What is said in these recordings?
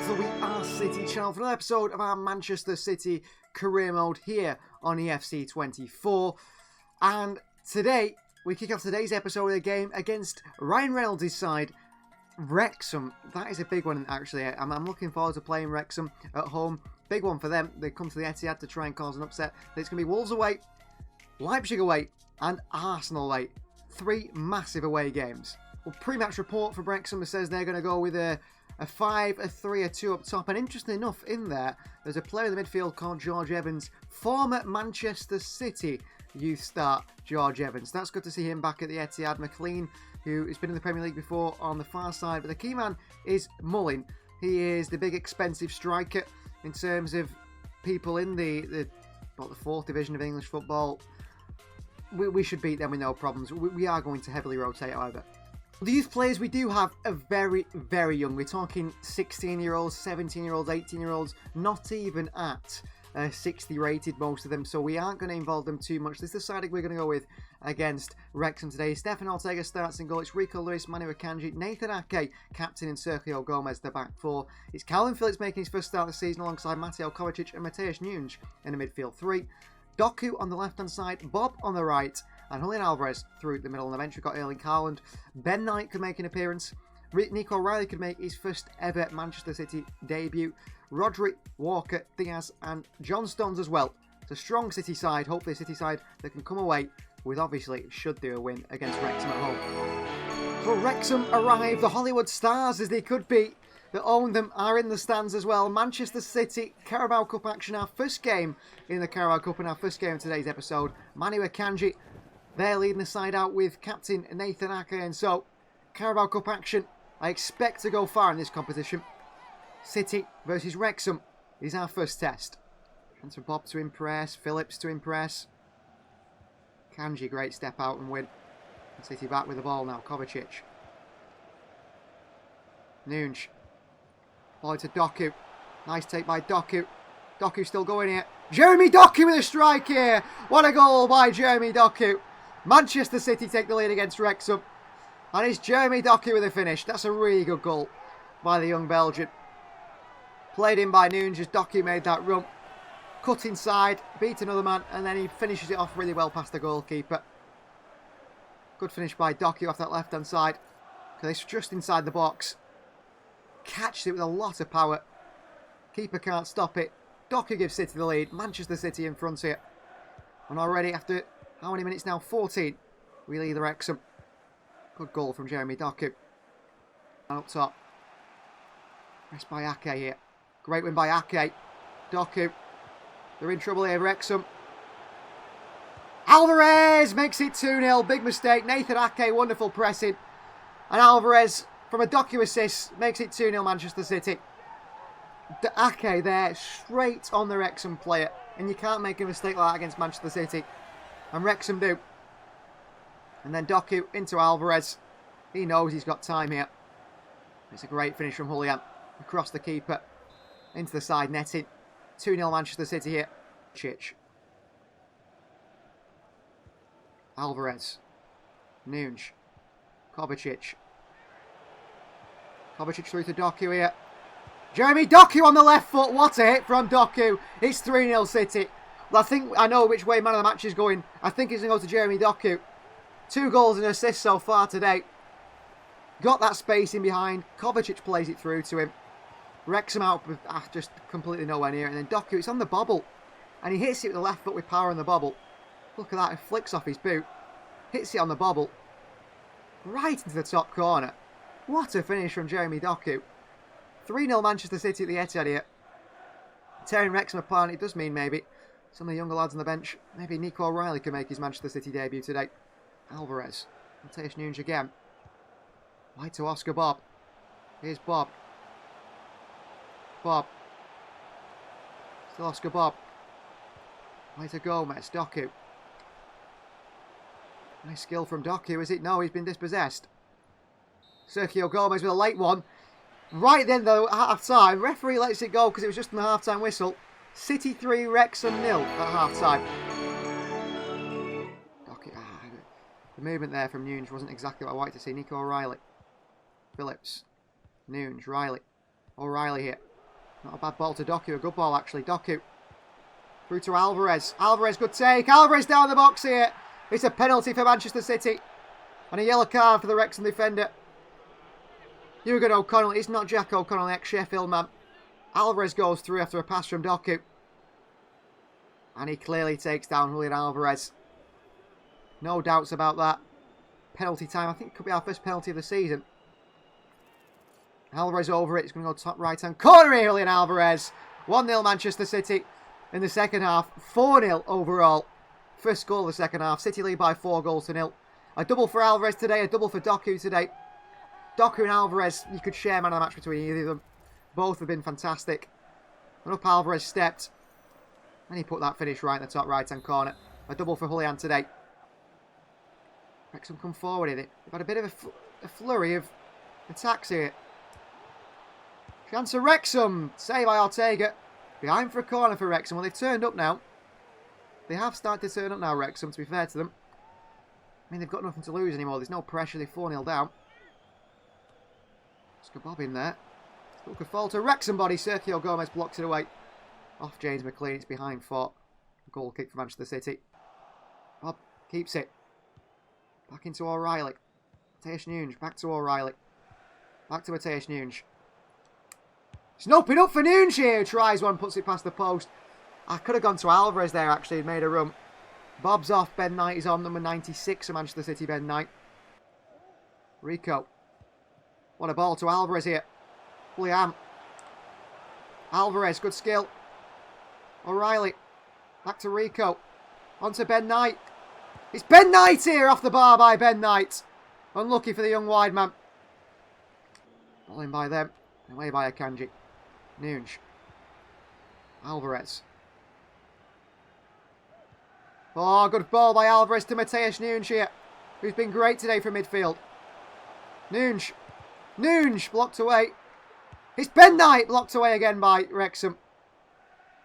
to the We Are City channel for another episode of our Manchester City career mode here on FC24. And today, we kick off today's episode with a game against Ryan Reynolds' side, Wrexham. That is a big one, actually. I'm looking forward to playing Wrexham at home. Big one for them. They come to the Etihad to try and cause an upset. It's going to be Wolves away, Leipzig away, and Arsenal away. 3 massive away games. Well, pre-match report for Wrexham says they're going to go with a 5, a 3, a 2 up top. And interesting enough, in there's a player in the midfield called George Evans, former Manchester City youth star George Evans. That's good to see him back at the Etihad. McLean, who has been in the Premier League before, on the far side. But the key man is Mullin. He is the big expensive striker in terms of people in the 4th division of English football. We should beat them with no problems. We are going to heavily rotate, however. The youth players we do have are very, very young. We're talking 16-year-olds, 17-year-olds, 18-year-olds, not even at 60 rated, most of them. So we aren't going to involve them too much. This is the side we're going to go with against Wrexham today. Stefan Ortega starts in goal. It's Rico Lewis, Manu Akanji, Nathan Ake, captain, and Sergio Gomez, the back 4. It's Calvin Phillips making his first start of the season alongside Mateo Kovacic and Mateusz Nunes in the midfield 3. Doku on the left-hand side, Bob on the right, and Julian Alvarez through the middle. On the bench, we've got Erling Haaland. Ben Knight could make an appearance. Nico Riley could make his first ever Manchester City debut. Rodri, Walker, Diaz, and John Stones as well. It's a strong City side, hopefully a City side that can come away with, obviously, should do a win against Wrexham at home. So Wrexham arrive, the Hollywood stars as they could be, that own them, are in the stands as well. Manchester City, Carabao Cup action, our first game in the Carabao Cup and our first game of today's episode. Manu Akanji, they're leading the side out with captain Nathan Ake, and so Carabao Cup action. I expect to go far in this competition. City versus Wrexham is our first test. Chance for Bob to impress, Phillips to impress. Kanji, great step out and win. City back with the ball now, Kovacic. Nunes. Ball to Doku. Nice take by Doku. Doku still going here. Jeremy Doku with a strike here. What a goal by Jeremy Doku. Manchester City take the lead against Wrexham. And it's Jeremy Doku with a finish. That's a really good goal by the young Belgian. Played in by Nunes as Doku made that run. Cut inside, beat another man, and then he finishes it off really well past the goalkeeper. Good finish by Doku off that left-hand side. Because it's just inside the box. Catches it with a lot of power. Keeper can't stop it. Doku gives City the lead. Manchester City in front here. And already after, how many minutes now? 14. We lead the Wrexham. Good goal from Jeremy Doku. And up top. Pressed by Ake here. Great win by Ake. Doku. They're in trouble here, Wrexham. Alvarez makes it 2-0. Big mistake. Nathan Ake, wonderful pressing. And Alvarez, from a Doku assist, makes it 2-0 Manchester City. Ake there, straight on the Wrexham player. And you can't make a mistake like that against Manchester City. And Wrexham do. And then Doku into Alvarez. He knows he's got time here. It's a great finish from Julian. Across the keeper. Into the side netting. 2-0 Manchester City here. Chich. Alvarez. Nunes. Kovacic. Kovacic through to Doku here. Jeremy Doku on the left foot. What a hit from Doku. It's 3-0 City. Well, I know which way man of the match is going. I think it's going to go to Jeremy Doku. 2 goals and assists so far today. Got that space in behind. Kovacic plays it through to him. Wrexham out with just completely nowhere near. And then Doku, it's on the bobble. And he hits it with the left foot with power on the bobble. Look at that. It flicks off his boot. Hits it on the bobble. Right into the top corner. What a finish from Jeremy Doku. 3-0 Manchester City at the Etihad here. Tearing Wrexham apart. It does mean maybe some of the younger lads on the bench. Maybe Nico Riley can make his Manchester City debut today. Alvarez. Mateusz Nunes again. Wide to Oscar Bob. Here's Bob. Bob. Still Oscar Bob. Wide to Gomez. Doku. Nice skill from Doku, is it? No, he's been dispossessed. Sergio Gomez with a late one. Right then, though, at half-time, referee lets it go because it was just in the half-time whistle. City 3, Wrexham 0 at half-time. The movement there from Nunes wasn't exactly what I wanted to see. Nico O'Reilly. Phillips. Nunes. Riley. O'Reilly here. Not a bad ball to Doku. A good ball, actually. Doku. Through to Alvarez. Alvarez, good take. Alvarez down the box here. It's a penalty for Manchester City. And a yellow card for the Wrexham defender. Hugo O'Connell. It's not Jack O'Connell, the ex-Sheffield man. Alvarez goes through after a pass from Doku. And he clearly takes down Julian Alvarez. No doubts about that. Penalty time. I think it could be our first penalty of the season. Alvarez over it. It's going to go top right-hand corner here, Julian Alvarez. 1-0 Manchester City in the second half. 4-0 overall. First goal of the second half. City lead by 4-0. A double for Alvarez today. A double for Doku today. Doku and Alvarez, you could share man of the match between either of them. Both have been fantastic. And up Alvarez stepped. And he put that finish right in the top right-hand corner. A double for Julian today. Wrexham come forward in it. They've had a bit of a flurry of attacks here. Chance for Wrexham. Save by Ortega. Behind for a corner for Wrexham. Well, they've turned up now. They have started to turn up now, Wrexham, to be fair to them. I mean, they've got nothing to lose anymore. There's no pressure. They're 4-0 down. Oscar Bob in there. Look a fall to Wrexham body. Sergio Gomez blocks it away. Off James McLean. It's behind for a goal kick for Manchester City. Bob keeps it. Back into O'Reilly. Mateusz Nunes. Back to O'Reilly. Back to Mateusz Nunes. It's open up for Nunes here. Tries one. Puts it past the post. I could have gone to Alvarez there, actually. Made a run. Bob's off. Ben Knight is on. Number 96 of Manchester City. Ben Knight. Rico. What a ball to Alvarez here. William. Alvarez. Good skill. O'Reilly. Back to Rico. On to Ben Knight. It's Ben Knight here. Off the bar by Ben Knight. Unlucky for the young wide man. Ball in by them. Away by Akanji. Nunes. Alvarez. Oh, good ball by Alvarez to Mateusz Nunes here, who's been great today from midfield. Nunes. Nunes blocked away. It's Ben Knight blocked away again by Wrexham.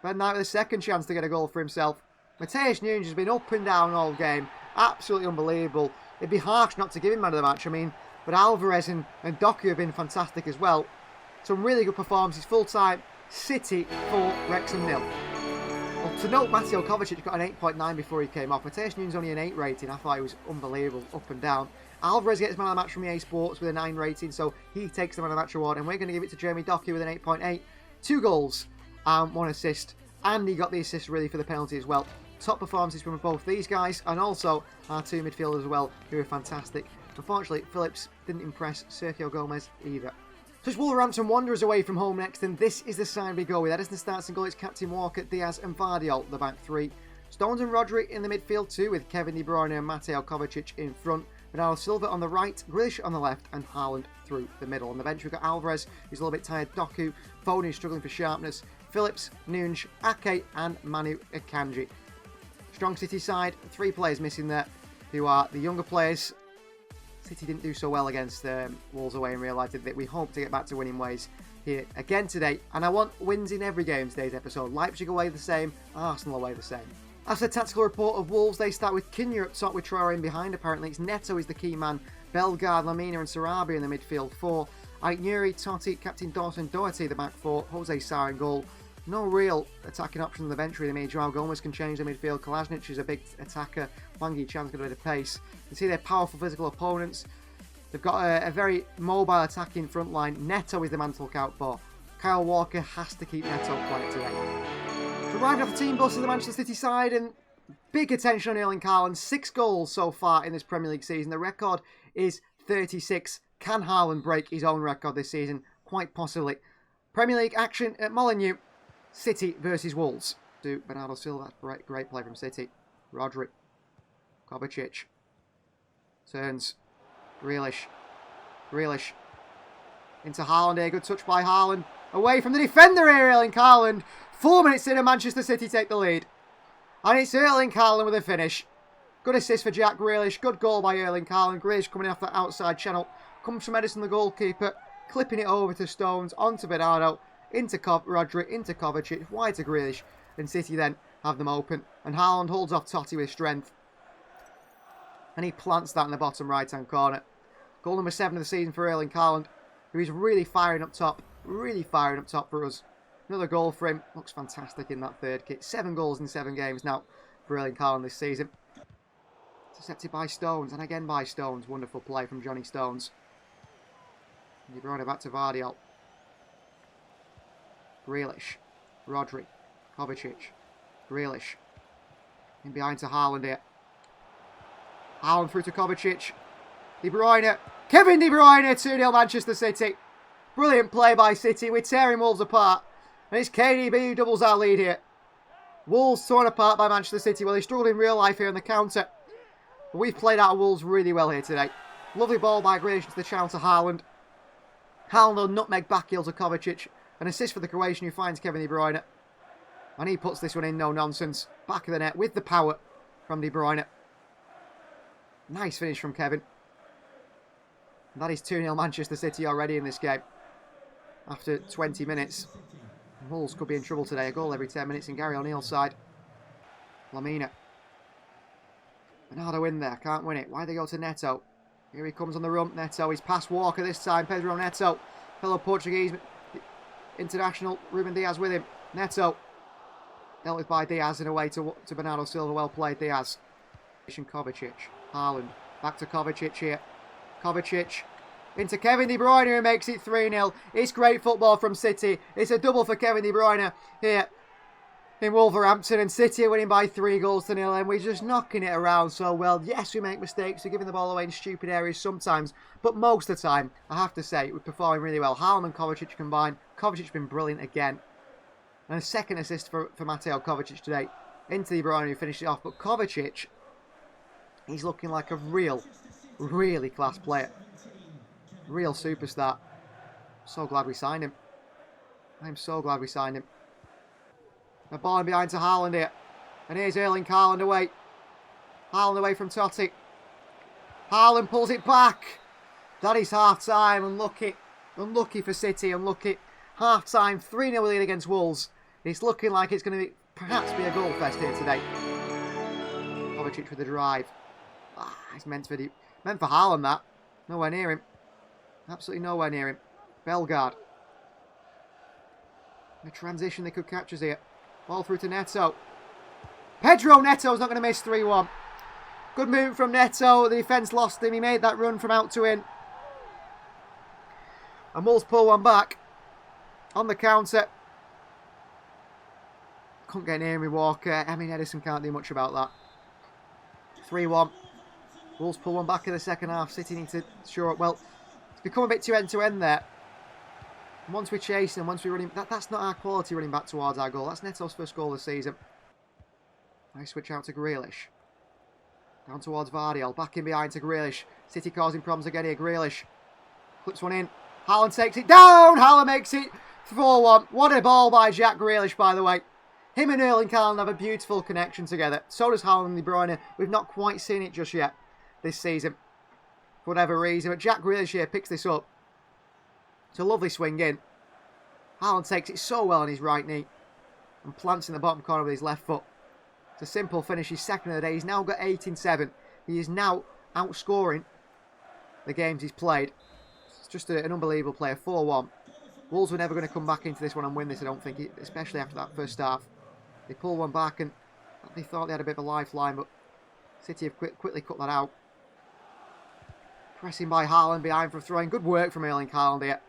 Ben Knight with a second chance to get a goal for himself. Mateusz Nunes has been up and down all game. Absolutely unbelievable. It'd be harsh not to give him man of the match. I mean, but Alvarez and Doku have been fantastic as well. Some really good performances. Full-time City 4, Wrexham 0. Well, to note, Mateo Kovacic got an 8.9 before he came off. Mateusz Nunes only an 8 rating. I thought it was unbelievable, up and down. Alvarez gets man of the match from EA Sports with a 9 rating, so he takes the man of the match award. And we're going to give it to Jeremy Doku with an 8.8. 2 goals and 1 assist. And he got the assist really for the penalty as well. Top performances from both these guys and also our 2 midfielders as well, who are fantastic. Unfortunately, Phillips didn't impress Sergio Gomez either. So it's Wolverhampton Wanderers away from home next, and this is the side we go with. Edison starts and goal. It's Captain Walker, Diaz and Vardiol, the back 3. Stones and Rodri in the midfield too, with Kevin De Bruyne and Mateo Kovacic in front. Bernardo Silva on the right, Grealish on the left, and Haaland through the middle. On the bench, we've got Alvarez, who's a little bit tired, Doku, Foden, who's struggling for sharpness, Phillips, Nunes, Ake, and Manu Akanji. Strong City side, 3 players missing there, who are the younger players. City didn't do so well against Wolves away in real life, did they? We hope to get back to winning ways here again today. And I want wins in every game in today's episode. Leipzig away the same, Arsenal away the same. As the tactical report of Wolves, they start with Kinya up top with Traore in behind. Apparently, it's Neto is the key man. Bellegarde, Lamina and Sarabia in the midfield 4. Aït-Nouri, Totti, Captain Dawson, Doherty the back 4. Jose Sarr in goal. No real attacking option on the bench really. Joao Gomez can change the midfield. Kolasinac is a big attacker. Wangi Chan's got a bit of pace. You can see they're powerful physical opponents. They've got a very mobile attacking front line. Neto is the man to look out for. Kyle Walker has to keep Neto quiet today. So arrived off the team bus of the Manchester City side, and big attention on Erling Haaland. 6 goals so far in this Premier League season. The record is 36. Can Haaland break his own record this season? Quite possibly. Premier League action at Molineux. City versus Wolves. To Bernardo Silva. Great play from City. Rodri. Kovacic. Turns. Grealish. Into Haaland here. Good touch by Haaland. Away from the defender here, Erling Haaland. 4 minutes in and Manchester City take the lead. And it's Erling Haaland with a finish. Good assist for Jack Grealish. Good goal by Erling Haaland. Grealish coming off that outside channel. Comes from Edison, the goalkeeper. Clipping it over to Stones. Onto Bernardo. Into Rodri. Into Kovacic. Wide to Grealish. And City then have them open. And Haaland holds off Totti with strength. And he plants that in the bottom right-hand corner. Goal number 7 of the season for Erling Haaland, who is really firing up top. Really firing up top for us. Another goal for him. Looks fantastic in that third kick. 7 goals in 7 games now for Erling Haaland this season. Intercepted by Stones, and again by Stones. Wonderful play from Johnny Stones. De Bruyne back to Vardiol. Grealish. Rodri. Kovacic. Grealish. In behind to Haaland here. Haaland through to Kovacic. De Bruyne. Kevin De Bruyne. 2-0 Manchester City. Brilliant play by City. We're tearing Wolves apart. And it's KDB who doubles our lead here. Wolves torn apart by Manchester City. Well, they struggled in real life here on the counter. But we've played out of Wolves really well here today. Lovely ball by Grealish to the channel to Haaland. Haaland on nutmeg back heel to Kovacic. An assist for the Croatian who finds Kevin De Bruyne. And he puts this one in, no nonsense. Back of the net with the power from De Bruyne. Nice finish from Kevin. And that is 2-0 Manchester City already in this game. After 20 minutes. Wolves could be in trouble today. A goal every 10 minutes in Gary O'Neill's side. Lamina. Bernardo in there. Can't win it. Why they go to Neto? Here he comes on the run. Neto. He's past Walker this time. Pedro Neto. Fellow Portuguese international. Ruben Diaz with him. Neto. Dealt with by Diaz and away to Bernardo Silva. Well played, Diaz. Kovacic. Haaland. Back to Kovacic here. Kovacic. Into Kevin De Bruyne who makes it 3-0. It's great football from City. It's a double for Kevin De Bruyne here in Wolverhampton. And City are winning by 3-0. And we're just knocking it around so well. Yes, we make mistakes. We're giving the ball away in stupid areas sometimes. But most of the time, I have to say, we're performing really well. Haaland and Kovacic combined. Kovacic's been brilliant again. And a second assist for Mateo Kovacic today. Into De Bruyne who finished it off. But Kovacic, he's looking like a really class player. Real superstar. So glad we signed him. I'm so glad we signed him. The ball in behind to Haaland here. And here's Erling Haaland away. Haaland away from Totti. Haaland pulls it back. That is half-time. Unlucky. Unlucky for City. Unlucky. Half-time. 3-0 lead against Wolves. It's looking like it's going to perhaps be a goal fest here today. Kovacic with the drive. It's meant for Haaland, that. Nowhere near him. Absolutely nowhere near him. Bellegarde. The transition they could catch us here. Ball through to Neto. Pedro Neto's not going to miss 3-1. Good move from Neto. The defence lost him. He made that run from out to in. And Wolves pull one back. On the counter. Couldn't get near him, Walker. I mean, Edison can't do much about that. 3-1. Wolves pull one back in the second half. City need to shore up. Well, it's become a bit too end-to-end there. And once we chase and once we run him, that's not our quality running back towards our goal. That's Neto's first goal of the season. Nice switch out to Grealish. Down towards Vardiol. Back in behind to Grealish. City causing problems again here. Grealish. Clips one in. Haaland takes it down. Haaland makes it 4-1. What a ball by Jack Grealish, by the way. Him and Erling Haaland have a beautiful connection together. So does Haaland and De Bruyne. We've not quite seen it just yet this season. For whatever reason. But Jack Grealish here picks this up. It's a lovely swing in. Haaland takes it so well on his right knee. And plants in the bottom corner with his left foot. It's a simple finish. He's second of the day. He's now got 18-7. He is now outscoring the games he's played. It's just an unbelievable player. 4-1. Wolves were never going to come back into this one and win this, I don't think, especially after that first half. They pulled one back and they thought they had a bit of a lifeline, but City have quickly cut that out. Pressing by Haaland behind for a throw-in. Good work from Erling Haaland here.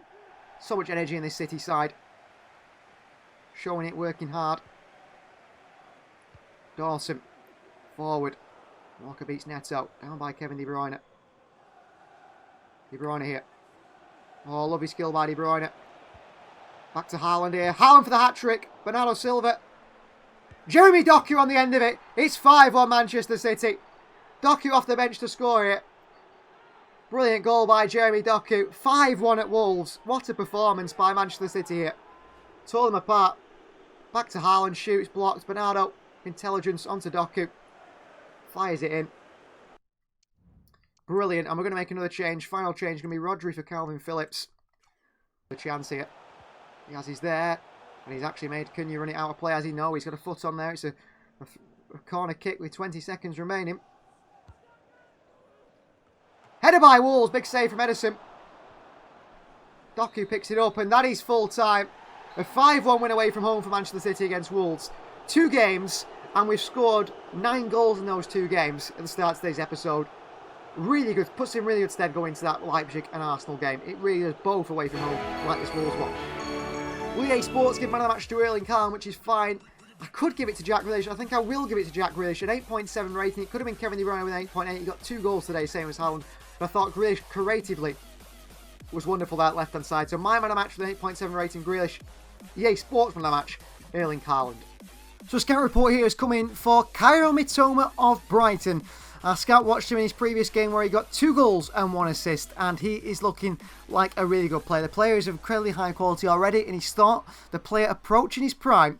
So much energy in this City side. Showing it, working hard. Dawson. Forward. Walker beats Neto. Down by Kevin De Bruyne. De Bruyne here. Oh, lovely skill by De Bruyne. Back to Haaland here. Haaland for the hat-trick. Bernardo Silva. Jeremy Doku on the end of it. It's 5-1 Manchester City. Doku off the bench to score here. Brilliant goal by Jeremy Doku. 5-1 at Wolves. What a performance by Manchester City here. Tore them apart. Back to Haaland. Shoots, blocks. Bernardo. Intelligence onto Doku. Fires it in. Brilliant. And we're going to make another change. Final change is going to be Rodri for Calvin Phillips. The chance here. Diaz is there. And he's actually made Cunha run it out of play, as he knows. He's got a foot on there. It's a corner kick with 20 seconds remaining. Header by Wolves. Big save from Edison. Doku picks it up, and that is full time. A 5-1 win away from home for Manchester City against Wolves. 2 games, and we've scored 9 goals in those 2 games at the start of today's episode. Really good, puts in really good stead going into that Leipzig and Arsenal game. It really is both away from home, like this Wolves one. EA Sports give man of the match to Erling Haaland, which is fine. I could give it to Jack Grealish. I think I will give it to Jack Grealish. An 8.7 rating. It could have been Kevin De Bruyne with an 8.8. He got 2 goals today, same as Haaland. But I thought Grealish creatively was wonderful that left-hand side. So my man of the match with an 8.7 rating, Grealish. EA Sports man of the match, Erling Haaland. So a scout report here has come in for Kairo Mitoma of Brighton. Our scout watched him in his previous game where he got 2 goals and 1 assist, and he is looking like a really good player. The player is of incredibly high quality already, and he's thought the player approaching his prime.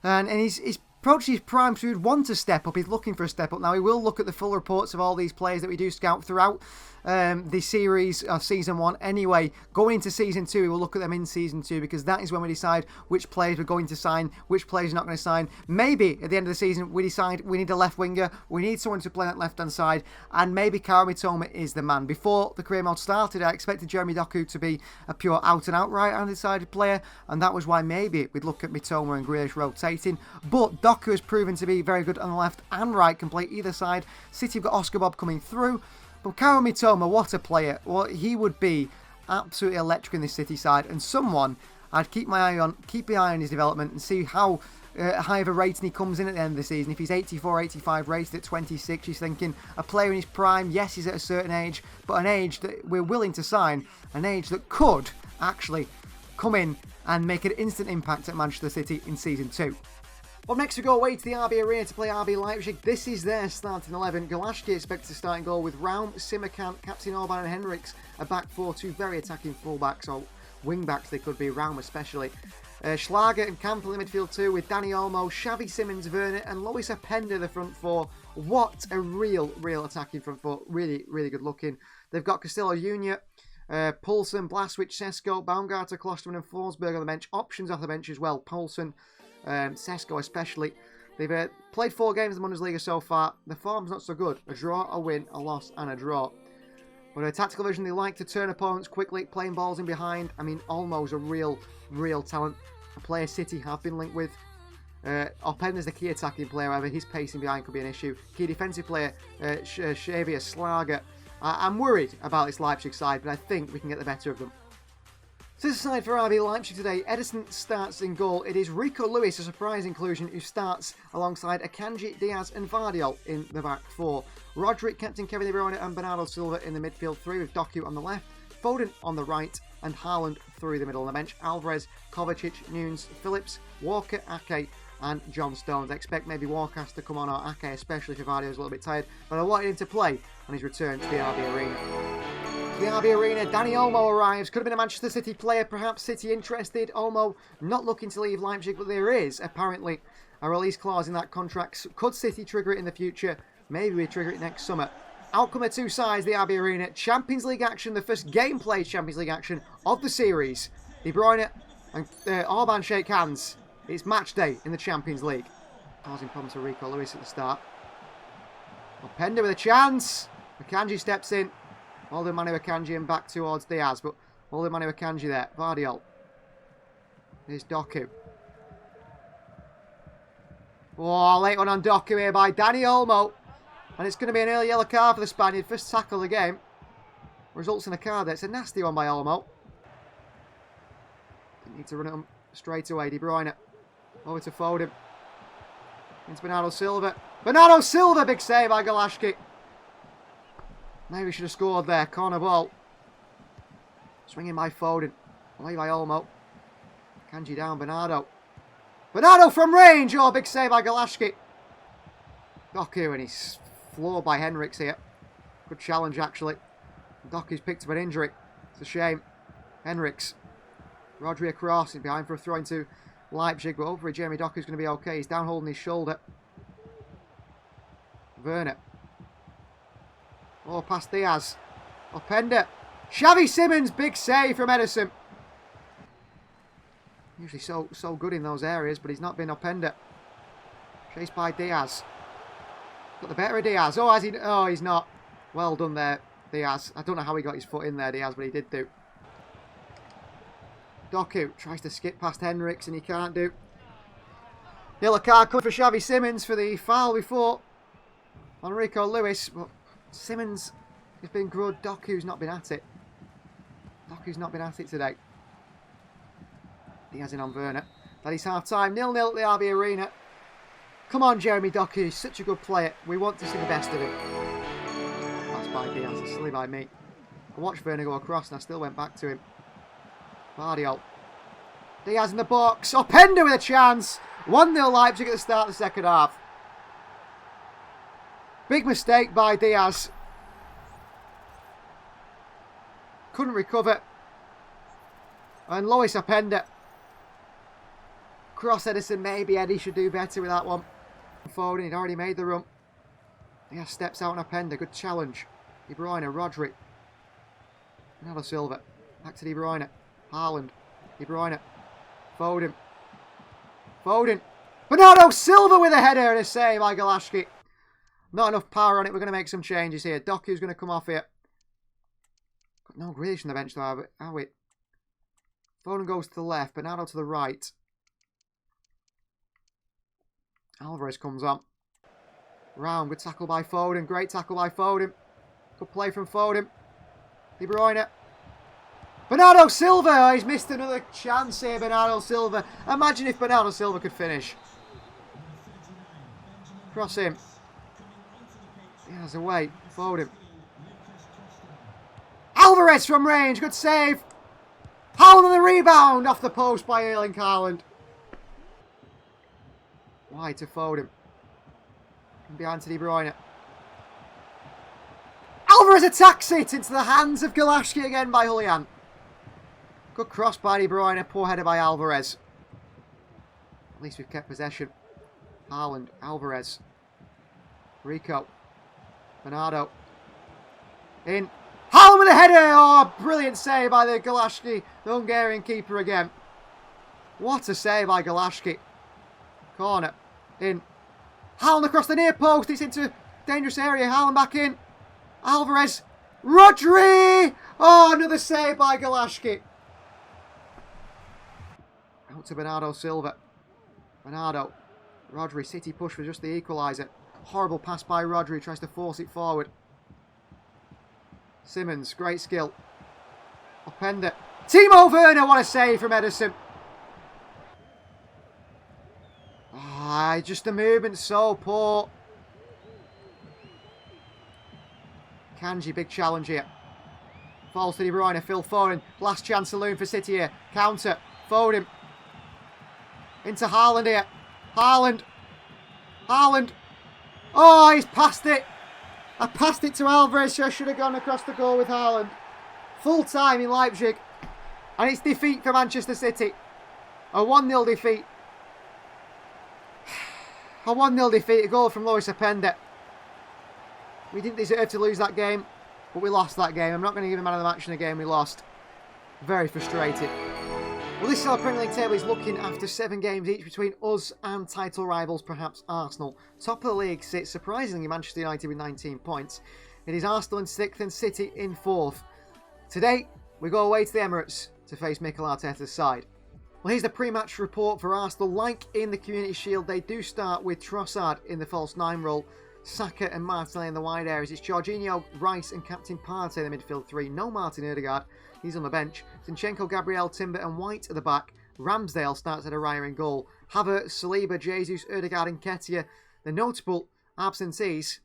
And he's approaching his prime, so he'd want to step up. He's looking for a step up. Now, we will look at the full reports of all these players that we do scout throughout the series of Season 1 anyway. Going into Season 2, we will look at them in Season 2 because that is when we decide which players we're going to sign, which players we're not going to sign. Maybe at the end of the season, we decide we need a left winger, we need someone to play that left-hand side, and maybe Kairo Mitoma is the man. Before the career mode started, I expected Jeremy Doku to be a pure out-and-out right-handed sided player, and that was why maybe we'd look at Mitoma and Grealish rotating. But Doku has proven to be very good on the left and right, can play either side. City have got Oscar Bob coming through. But Kairo Mitoma, what a player. Well, he would be absolutely electric in this City side, and someone I'd keep my eye on his development and see how high of a rating he comes in at the end of the season. If he's 84, 85 rated at 26, he's thinking a player in his prime, yes, he's at a certain age, but an age that we're willing to sign, an age that could actually come in and make an instant impact at Manchester City in Season 2. Up next, we go away to the RB Arena to play RB Leipzig. This is their starting 11. Galashki expected to start in goal with Raum, Simakan, Captain Orban and Henriks. A back 4, 2 very attacking fullbacks, or wing-backs they could be, Raum especially. Schlager and Campbell in midfield 2 with Danny Olmo, Xavi Simons, Werner and Lois Openda the front 4. What a real attacking front 4. Really good looking. They've got Castillo Jr., Poulsen, Blaswich, Sesko, Baumgartner, Klosterman and Forsberg on the bench. Options off the bench as well. Poulsen, Sesko especially. They've played 4 games in the Bundesliga so far. The form's not so good. A draw, a win, a loss and a draw. But a tactical vision, they like to turn opponents quickly, playing balls in behind. I mean, Olmo's a real talent. A player City have been linked with. Openda's the key attacking player, however, his pacing behind could be an issue. Key defensive player, Xavier Schlager. I'm worried about this Leipzig side, but I think we can get the better of them. So this is the side for RB Leipzig today. Edison starts in goal. It is Rico Lewis, a surprise inclusion, who starts alongside Akanji, Diaz and Vardiol in the back 4. Roderick, Captain Kevin De Bruyne and Bernardo Silva in the midfield 3 with Doku on the left, Foden on the right and Haaland through the middle on the bench. Alvarez, Kovacic, Nunes, Phillips, Walker, Ake and John Stones. I expect maybe Walker has to come on, or Ake, especially if Vardio's a little bit tired, but I wanted him to play on his return to the RB Arena. The RB Arena, Danny Olmo arrives. Could have been a Manchester City player, perhaps City interested. Olmo not looking to leave Leipzig, but there is apparently a release clause in that contract. Could City trigger it in the future? Maybe we trigger it next summer. Outcome of 2 sides, the RB Arena. Champions League action, the first game played Champions League action of the series. De Bruyne and Orban shake hands. It's match day in the Champions League. Causing problems for Rico Lewis at the start. Openda with a chance. Akanji steps in. All the Manu Akanji and back towards Diaz, but all the Manu Akanji there. Vardiol. Here's Doku. Oh, late one on Doku here by Danny Olmo. And it's going to be an early yellow card for the Spaniard. First tackle of the game. Results in a card there. It's a nasty one by Olmo. Need to run it straight away. De Bruyne. Over to Foden. Into Bernardo Silva. Bernardo Silva! Big save by Galashki. Maybe we should have scored there. Corner ball. Swinging by Foden. Away by Olmo. Kanji down. Bernardo. Bernardo from range! Oh, big save by Galashki. Doku, and he's floored by Henriks here. Good challenge, actually. Doku's picked up an injury. It's a shame. Henriks. Rodri across. He's behind for a throw into Leipzig, but hopefully Jeremy Doku's going to be okay. He's down holding his shoulder. Werner. Oh, past Diaz. Openda. Xavi Simons, big save from Edison. Usually so good in those areas, but he's not been Openda. Chased by Diaz. Got the better of Diaz. Oh, has he? Oh, he's not. Well done there, Diaz. I don't know how he got his foot in there, Diaz, but he did do. Doku tries to skip past Hendricks and he can't do. Yellow card coming for Xavi Simons for the foul before Enrico Lewis. But Simons has been good. Doku's not been at it. Doku's not been at it today. Diaz in on Werner. That is half time. 0-0 at the RB Arena. Come on, Jeremy Doku. He's such a good player. We want to see the best of him. That's by Diaz. It's silly by me. I watched Werner go across and I still went back to him. Bardiol. Diaz in the box. Openda with a chance. 1-0 Leipzig at the start of the second half. Big mistake by Diaz. Couldn't recover. And Lois Openda. Cross Edison. Maybe Eddie should do better with that one. Foden, he'd already made the run. Diaz steps out on Openda. Good challenge. De Bruyne, Rodri. Bernardo Silva. Back to De Bruyne. Haaland. De Bruyne. Foden. Foden. Bernardo Silva with a header and a save by Galashki. Not enough power on it. We're going to make some changes here. Doku's going to come off here. Got no Grealish on the bench though, are we? Foden goes to the left. Bernardo to the right. Alvarez comes on. Round. Good tackle by Foden. Great tackle by Foden. Good play from Foden. De Bruyne. Bernardo Silva! Oh, he's missed another chance here, Bernardo Silva. Imagine if Bernardo Silva could finish. Cross him. Diaz away. Foden. Alvarez from range. Good save. Haaland on the rebound. Off the post by Erling Haaland. Wide to Foden. From behind to De Bruyne. Alvarez attacks it into the hands of Galashki again by Julian. Good cross by De Bruyne. Poor header by Alvarez. At least we've kept possession. Haaland. Alvarez. Rico. Bernardo. In. Haaland with a header. Oh, brilliant save by the Galashki, the Hungarian keeper again. What a save by Galashki. Corner. In. Haaland across the near post. It's into dangerous area. Haaland back in. Alvarez. Rodri. Oh, another save by Galashki. Out to Bernardo Silva. Bernardo. Rodri. City push for just the equaliser. Horrible pass by Rodri. Tries to force it forward. Simons. Great skill. Openda. Timo Werner. What a save from Edison. Ah, just the movement so poor. Kanji, big challenge here. Falls to De Bruyne, Phil Foden. Last chance saloon for City here. Counter. Foden. Into Haaland here. Haaland. Haaland. Oh, he's passed it. I passed it to Alvarez. I should have gone across the goal with Haaland. Full time in Leipzig. And it's defeat for Manchester City. A 1-0 defeat. A 1-0 defeat. A goal from Lois Openda. We didn't deserve to lose that game, but we lost that game. I'm not going to give a man of the match in a game we lost. Very frustrated. Well, this is how the Premier League table is looking after 7 games each between us and title rivals, perhaps Arsenal. Top of the league sits, surprisingly, Manchester United with 19 points. It is Arsenal in 6th and City in 4th. Today, we go away to the Emirates to face Mikel Arteta's side. Well, here's the pre-match report for Arsenal. Like in the Community Shield, they do start with Trossard in the false 9 role, Saka and Martinelli in the wide areas. It's Jorginho, Rice and Captain Partey in the midfield 3. No Martin Odegaard, he's on the bench. Zinchenko, Gabriel, Timber and White at the back. Ramsdale starts at Araya in goal. Havertz, Saliba, Jesus, Odegaard and Nketiah. The notable absentees.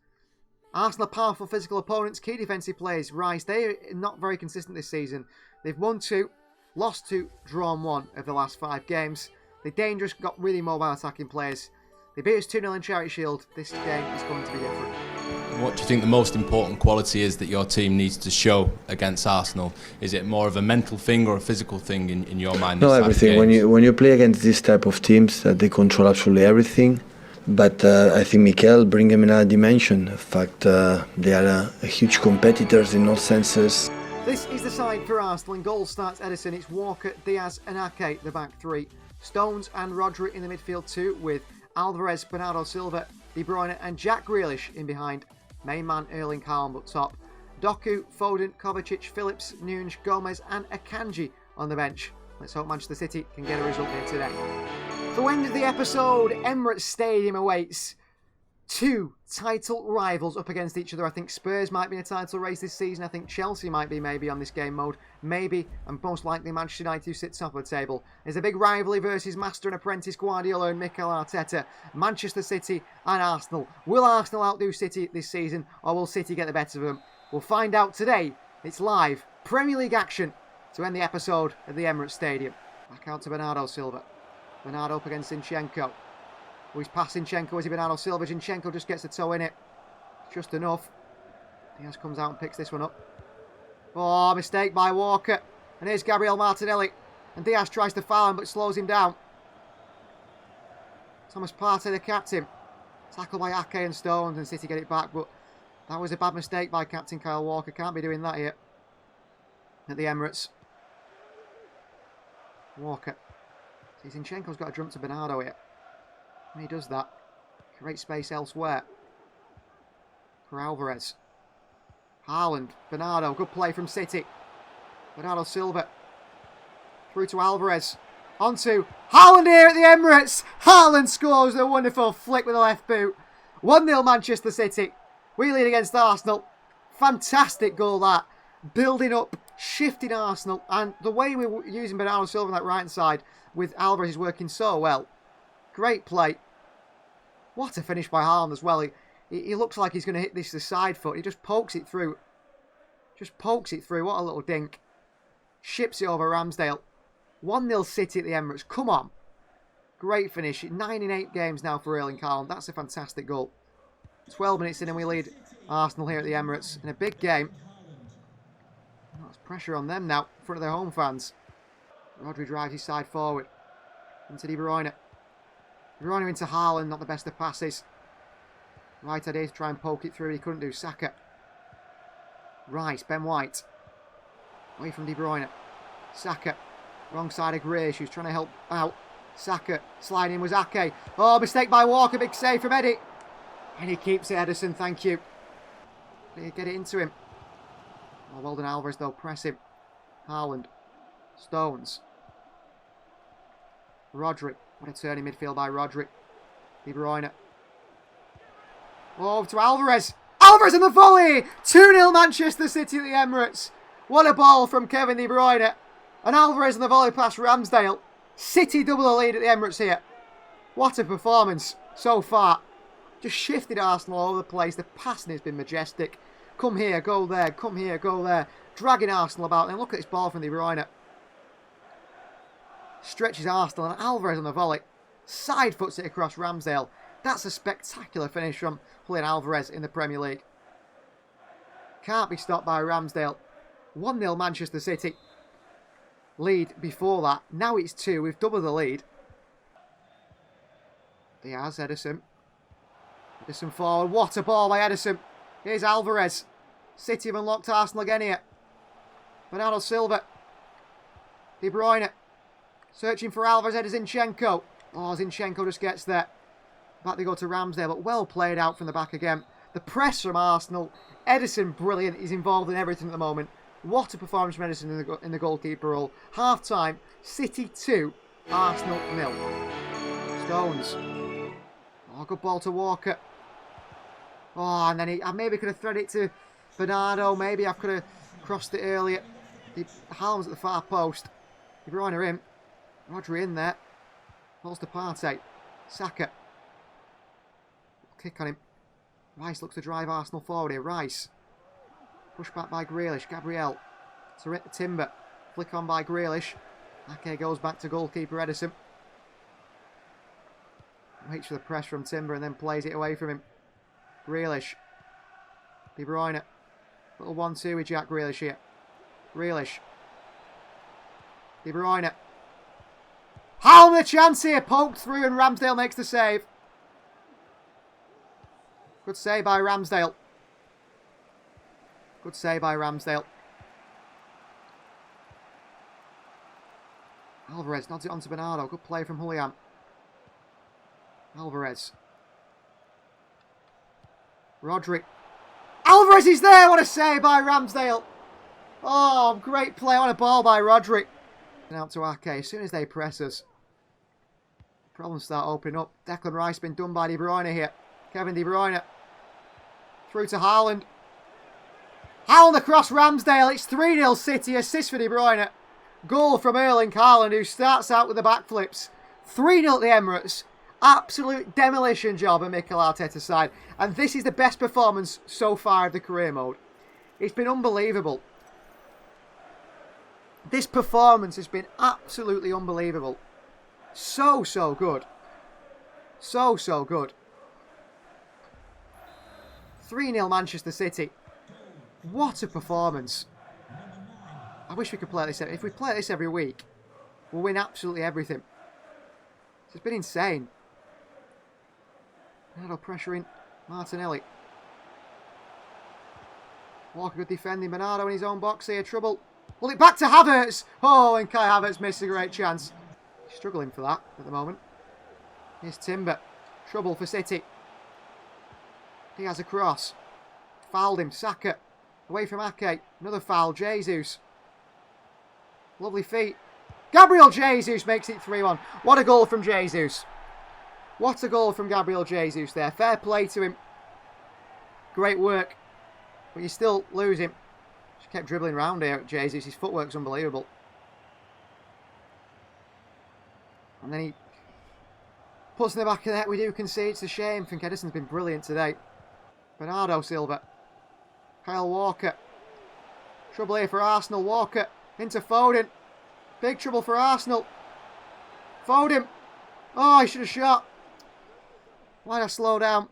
Arsenal powerful physical opponents, key defensive players. Rice, they're not very consistent this season. They've won 2, lost 2, drawn 1 of the last 5 games. They're dangerous, got really mobile attacking players. They beat us 2-0 in Charity Shield. This game is going to be different. What do you think the most important quality is that your team needs to show against Arsenal? Is it more of a mental thing or a physical thing in your mind? No, everything. When you play against this type of teams, they control absolutely everything. But I think Mikel bring them in a dimension. In fact, they are huge competitors in all senses. This is the side for Arsenal. In goal starts Edison. It's Walker, Diaz and Ake, the back 3. Stones and Rodri in the midfield 2 with Alvarez, Bernardo Silva, De Bruyne and Jack Grealish in behind. Main man Erling Haaland up top. Doku, Foden, Kovacic, Phillips, Nunes, Gomez and Akanji on the bench. Let's hope Manchester City can get a result here today. So end of the episode, Emirates Stadium awaits two title rivals up against each other. I think Spurs might be in a title race this season. I think Chelsea might be maybe on this game mode. Maybe, and most likely Manchester United, who sit top of the table. There's a big rivalry versus master and apprentice Guardiola and Mikel Arteta. Manchester City and Arsenal. Will Arsenal outdo City this season, or will City get the better of them? We'll find out today. It's live Premier League action to end the episode at the Emirates Stadium. Back out to Bernardo Silva. Bernardo up against Zinchenko. Oh, he's past Zinchenko as he Bernardo Silva. Zinchenko just gets a toe in it. Just enough. Diaz comes out and picks this one up. Oh, mistake by Walker. And here's Gabriel Martinelli. And Diaz tries to foul him but slows him down. Thomas Partey, the captain. Tackled by Ake and Stones, and City get it back. But that was a bad mistake by captain Kyle Walker. Can't be doing that here at the Emirates. Walker. See, Zinchenko's got to jump to Bernardo here. When he does that, creates space elsewhere for Alvarez. Haaland, Bernardo, good play from City. Bernardo Silva through to Alvarez. Onto Haaland here at the Emirates. Haaland scores a wonderful flick with the left boot. 1-0 Manchester City. We lead against Arsenal. Fantastic goal that. Building up, shifting Arsenal. And the way we were using Bernardo Silva on that right hand side with Alvarez is working so well. Great play. What a finish by Haaland as well. He looks like he's going to hit this the side foot. He just pokes it through. Just pokes it through. What a little dink. Ships it over Ramsdale. 1-0 City at the Emirates. Come on. Great finish. 9 in 8 games now for Erling Haaland. That's a fantastic goal. 12 minutes in and we lead Arsenal here at the Emirates in a big game. That's pressure on them now in front of their home fans. Rodri drives his side forward. Into De Bruyne. De Bruyne into Haaland, not the best of passes. Right idea to try and poke it through, he couldn't do. Saka. Rice, Ben White. Away from De Bruyne. Saka. Wrong side of Grealish, who's trying to help out. Saka. Sliding in was Ake. Oh, mistake by Walker, big save from Eddie. And he keeps it, Ederson, thank you. Get it into him. Oh, well done Alvarez though, press him. Haaland. Stones. Rodri. What a turn in midfield by Rodri. De Bruyne. Oh, to Alvarez. Alvarez in the volley! 2-0 Manchester City at the Emirates. What a ball from Kevin De Bruyne. And Alvarez in the volley past Ramsdale. City double the lead at the Emirates here. What a performance so far. Just shifted Arsenal all over the place. The passing has been majestic. Come here, go there. Come here, go there. Dragging Arsenal about. And look at this ball from De Bruyne. Stretches Arsenal and Alvarez on the volley. Side foots it across Ramsdale. That's a spectacular finish from Julian Alvarez in the Premier League. Can't be stopped by Ramsdale. 1-0 Manchester City. Lead before that. Now it's 2. We've doubled the lead. Diaz, Ederson. Ederson forward. What a ball by Ederson. Here's Alvarez. City have unlocked Arsenal again here. Bernardo Silva. De Bruyne. Searching for Alvarez, headers Zinchenko. Oh, Zinchenko just gets there. Back they go to Ramsdale, but well played out from the back again. The press from Arsenal. Ederson, brilliant. He's involved in everything at the moment. What a performance from Ederson in the goalkeeper role. Half time, City 2, Arsenal 0. Stones. Oh, good ball to Walker. Oh, and then I maybe could have threaded it to Bernardo. Maybe I could have crossed it earlier. Haaland's at the far post. De Bruyne in. Rodri in there. Balls to Partey. Saka. Kick on him. Rice looks to drive Arsenal forward here. Rice. Pushed back by Grealish. Gabriel. Timber. Flick on by Grealish. Ake goes back to goalkeeper Ederson. Waits for the press from Timber and then plays it away from him. Grealish. De Bruyne. Little 1-2 with Jack Grealish here. Grealish. De Bruyne. Haaland the chance here. Poked through and Ramsdale makes the save. Good save by Ramsdale. Good save by Ramsdale. Alvarez nods it on to Bernardo. Good play from Julian. Alvarez. Rodri. Alvarez is there. What a save by Ramsdale. Oh, great play on a ball by Rodri. Out to Ake. As soon as they press us, problems start opening up. Declan Rice been done by De Bruyne here. Kevin De Bruyne. Through to Haaland. Haaland across Ramsdale. It's 3-0 City. Assist for De Bruyne. Goal from Erling Haaland, who starts out with the backflips. 3-0 at the Emirates. Absolute demolition job at Mikel Arteta's side. And this is the best performance so far of the career mode. It's been unbelievable. This performance has been absolutely unbelievable. So good. So good. 3-0 Manchester City. What a performance. I wish we could play this. If we play this every week, we'll win absolutely everything. It's been insane. Ronaldo pressuring Martinelli. Walker good defending. Bernardo in his own box here. Trouble. Pull it back to Havertz. Oh, and Kai Havertz missed a great chance. Struggling for that at the moment. Here's Timber. Trouble for City. He has a cross. Fouled him. Saka. Away from Ake. Another foul. Jesus. Lovely feet. Gabriel Jesus makes it 3-1. What a goal from Jesus. What a goal from Gabriel Jesus there. Fair play to him. Great work. But you still lose him. Just kept dribbling around here at Jesus. His footwork's unbelievable. And then he puts in the back of the net. We do concede. It's a shame. I think Edison's been brilliant today. Bernardo Silva. Kyle Walker. Trouble here for Arsenal. Walker into Foden. Big trouble for Arsenal. Foden. Oh, he should have shot. Why'd I slow down?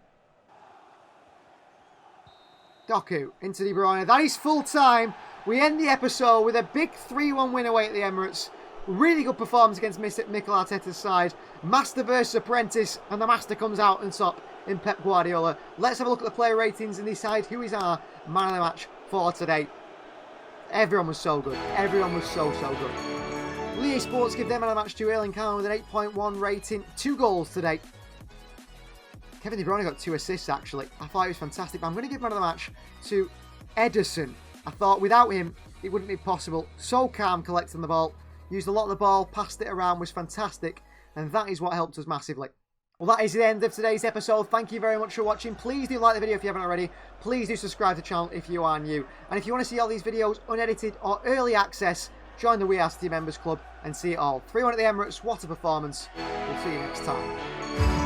Doku into De Bruyne. That is full time. We end the episode with a big 3-1 win away at the Emirates. Really good performance against Mikel Arteta's side. Master versus apprentice, and the master comes out on top in Pep Guardiola. Let's have a look at the player ratings and decide who is our man of the match for today. Everyone was so good. Everyone was so good. Leah Sports give their man of the match to Erling Haaland with an 8.1 rating. 2 goals today. Kevin De Bruyne got 2 assists actually. I thought he was fantastic, but I'm going to give man of the match to Edison. I thought without him, it wouldn't be possible. So calm collecting the ball. Used a lot of the ball, passed it around, was fantastic. And that is what helped us massively. Well, that is the end of today's episode. Thank you very much for watching. Please do like the video if you haven't already. Please do subscribe to the channel if you are new. And if you want to see all these videos unedited or early access, join the We Are City Members Club and see it all. 3-1 at the Emirates. What a performance. We'll see you next time.